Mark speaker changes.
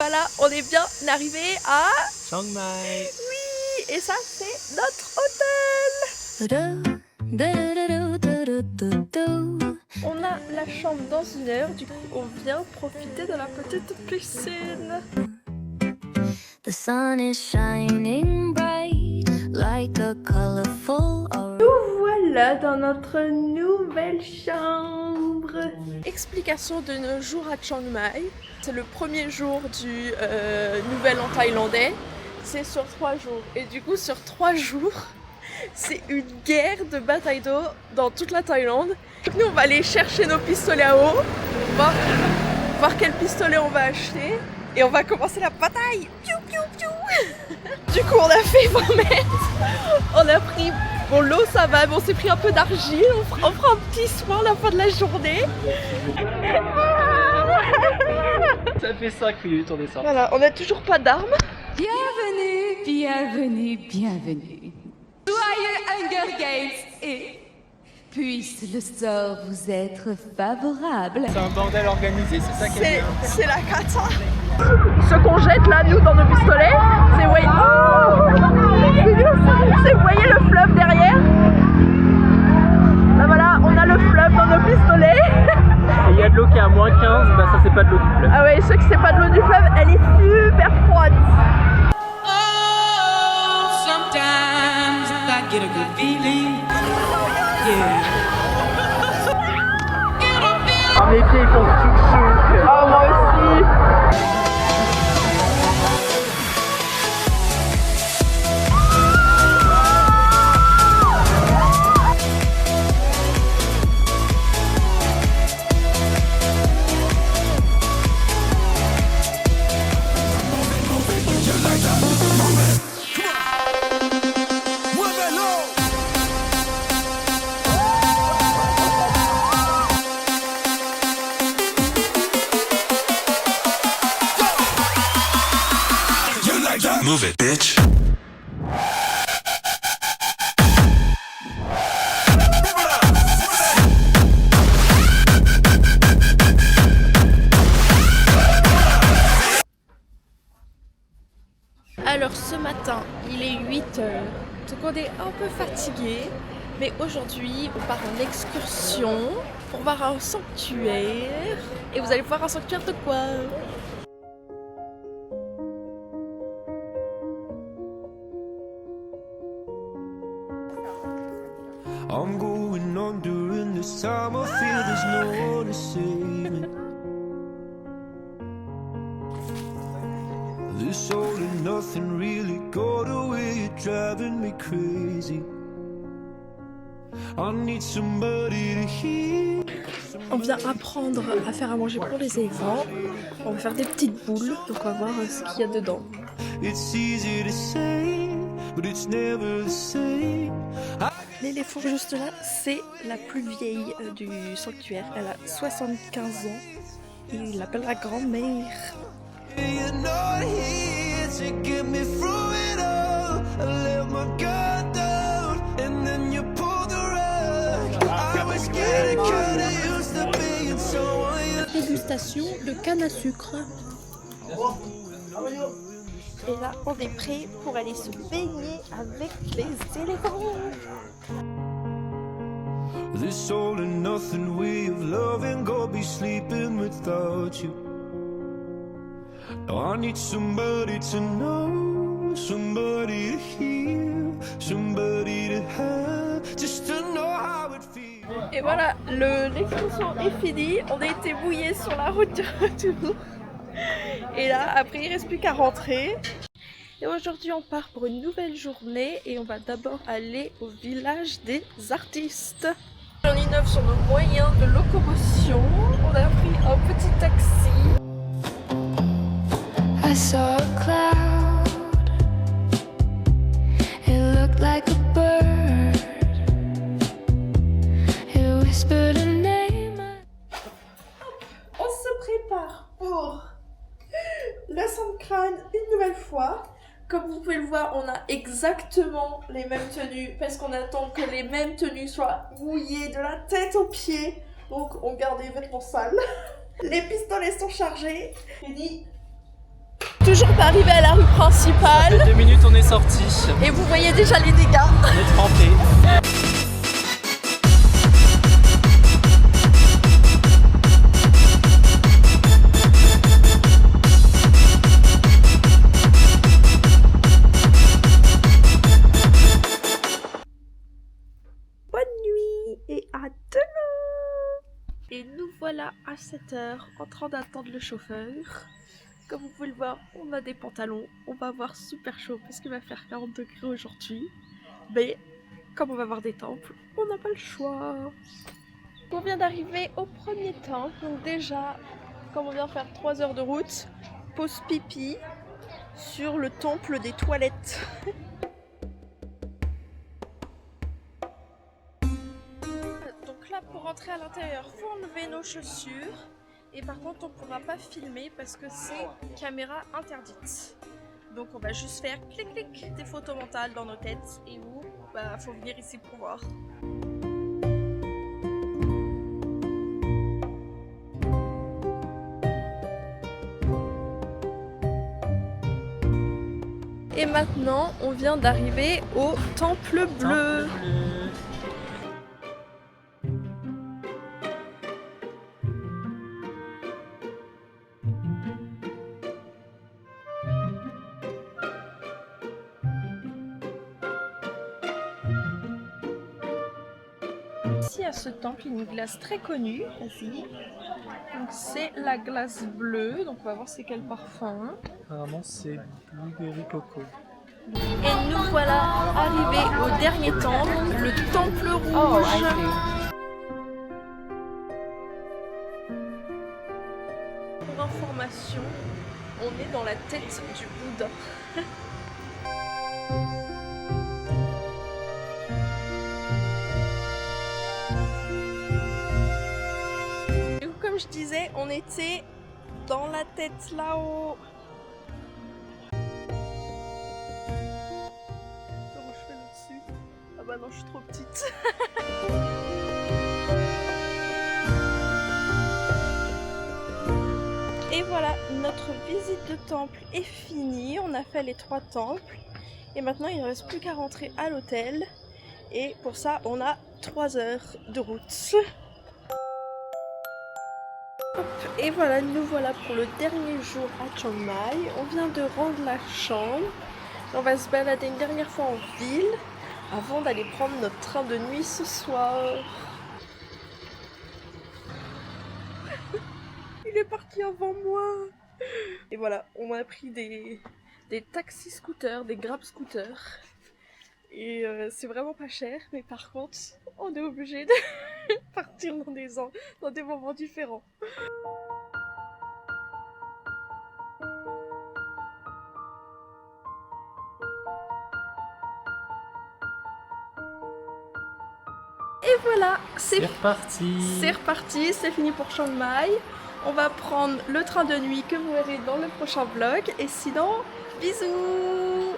Speaker 1: Voilà, on est bien arrivé à
Speaker 2: Chiang Mai.
Speaker 1: Oui, et ça c'est notre hôtel. On a la chambre dans une heure, du coup on vient profiter de la petite piscine.
Speaker 3: The sun is shining bright like a colorful
Speaker 1: Nous voilà dans notre nouvelle chambre. Explication de nos jours à Chiang Mai. C'est le premier jour du nouvel an thaïlandais. C'est sur 3 jours. Et du coup sur 3 jours, c'est une guerre de bataille d'eau dans toute la Thaïlande. Donc nous on va aller chercher nos pistolets à eau, voir quel pistolet on va acheter. Et on va commencer la bataille. Piou, piou, piou. Du coup on a fait 20 mètres. On a pris... Bon l'eau ça va, mais on s'est pris un peu d'argile. On fera un petit soin à la fin de la journée.
Speaker 2: Ça fait 5 minutes, on est sorti.
Speaker 1: Voilà, on n'a toujours pas d'armes.
Speaker 4: Bienvenue, bienvenue, bienvenue. Joyeux Hunger Games et puisse le sort vous être favorable.
Speaker 2: C'est un bordel organisé, c'est ça qui est bien.
Speaker 1: C'est la cata. Ce qu'on jette là, nous, dans nos pistolets, c'est vous voyez le fleuve derrière. Là voilà, on a le fleuve dans nos pistolets.
Speaker 2: Et il y a de l'eau qui est à moins 15, bah ça c'est pas de l'eau du fleuve.
Speaker 1: Ah ouais, ceux que c'est pas de l'eau du fleuve, elle est super froide.
Speaker 4: Oh, sometimes I get a good feeling. Yeah.
Speaker 2: Mes pieds ils font tchouk-tchouk.
Speaker 1: Oh, moi aussi.
Speaker 5: Move it, bitch.
Speaker 1: Alors ce matin, il est 8 heures, donc on est un peu fatigué, mais aujourd'hui on part en excursion pour voir un sanctuaire. Et vous allez voir un sanctuaire de quoi?
Speaker 6: I'm going on during this time. I feel there's no one to save me. This all and nothing really got away. You're driving me crazy. I need somebody to hear.
Speaker 1: On vient apprendre à faire à manger pour les éléphants. On va faire des petites boules, donc on va voir ce qu'il y a dedans.
Speaker 6: It's easy to say, but it's never the same.
Speaker 1: L'éléphant juste là, c'est la plus vieille du sanctuaire. Elle a 75 ans et il l'appelle la grand-mère.
Speaker 6: You're not here to get me through it all. I let my guard down and then you pulled the rug. I was getting kinda used to being someone.
Speaker 1: Dégustation de canne à sucre. Et là, on est prêt pour aller se baigner avec les éléphants.
Speaker 6: This all and nothing way of loving, go be sleeping without you. Now I need somebody to know, somebody to hear, somebody to have, just to know how it feels.
Speaker 1: Et voilà, l'excursion est finie. On a été mouillés sur la route du retour. Et là, après, il ne reste plus qu'à rentrer. Et aujourd'hui, on part pour une nouvelle journée et on va d'abord aller au village des artistes. On innove sur nos moyens de locomotion. On a pris un petit taxi.
Speaker 3: I saw a cloud. It looked like a bird. It whispered a name.
Speaker 1: On se prépare pour le Songkran une nouvelle fois. Comme vous pouvez le voir, on a exactement les mêmes tenues parce qu'on attend que les mêmes tenues soient mouillées de la tête aux pieds. Donc on garde les vêtements sales. Les pistolets sont chargés. Fini. toujours pas arrivé à la rue principale.
Speaker 2: Ça fait 2 minutes, on est sorti.
Speaker 1: Et vous voyez déjà les dégâts.
Speaker 2: On est trempés.
Speaker 1: Bonne nuit et à demain. Et nous voilà à 7h en train d'attendre le chauffeur. Comme vous pouvez le voir, on a des pantalons, on va avoir super chaud parce qu'il va faire 40 degrés aujourd'hui. Mais comme on va voir des temples, on n'a pas le choix. On vient d'arriver au premier temple, donc déjà, comme on vient de faire 3 heures de route, pause pipi sur le temple des toilettes. Donc là, pour rentrer à l'intérieur, faut enlever nos chaussures. Et par contre, on ne pourra pas filmer parce que c'est caméra interdite. Donc on va juste faire clic clic des photos mentales dans nos têtes. Et vous, bah faut venir ici pour voir. Et maintenant, on vient d'arriver au temple bleu. Ici à ce temple, il y a une glace très connue, ici. Donc c'est la glace bleue, donc on va voir c'est quel parfum.
Speaker 2: Apparemment c'est Blueberry Coco.
Speaker 1: Et nous voilà arrivés au dernier temple, le temple rouge. Pour information, on est dans la tête du Bouddha. Comme je disais, on était dans la tête là-haut. Comment je fais là-dessus? Ah bah non, je suis trop petite. Et voilà, notre visite de temple est finie. On a fait les 3 temples. Et maintenant, il ne reste plus qu'à rentrer à l'hôtel. Et pour ça, on a 3 heures de route. Et voilà, nous voilà pour le dernier jour à Chiang Mai. On vient de rendre la chambre. On va se balader une dernière fois en ville avant d'aller prendre notre train de nuit ce soir. Il est parti avant moi. Et voilà, on a pris des taxis-scooters, des grab-scooters. Et c'est vraiment pas cher, mais par contre, on est obligé de partir dans des moments différents. Et voilà, c'est
Speaker 2: reparti.
Speaker 1: C'est reparti, c'est fini pour Chiang Mai. On va prendre le train de nuit que vous verrez dans le prochain vlog. Et sinon, bisous!